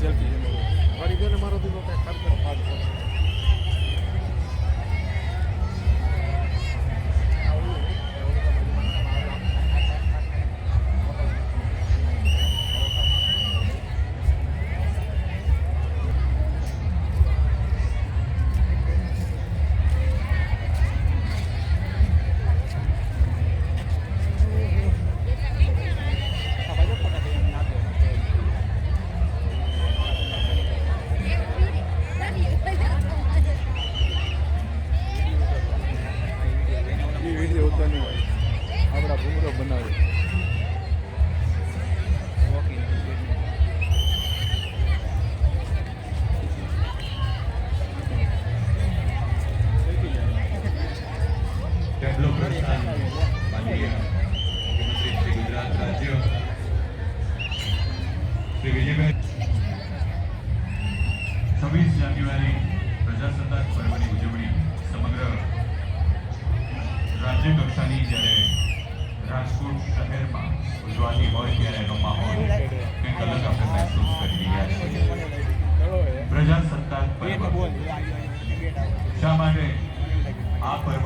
Selfie મારી બેને મારો દીકરો કાંઈ ખાતર પાડ આપણા ભૂંગળો બનાવે ગુજરાત રાજ્ય શ્રી વિજયભાઈ 26 જાન્યુઆરી પ્રજાસત્તાક પર્વની ઉજવણી સમગ્ર રાજ્ય કક્ષાની જ્યારે રાજકોટ શહેરમાં ઉજવાતી હોય ત્યારે એનો માહોલ કંઈક અલગ આપણે મહેસૂસ કરી રહ્યા છીએ. પ્રજાસત્તાક પર્વ શા માટે આ પર્વ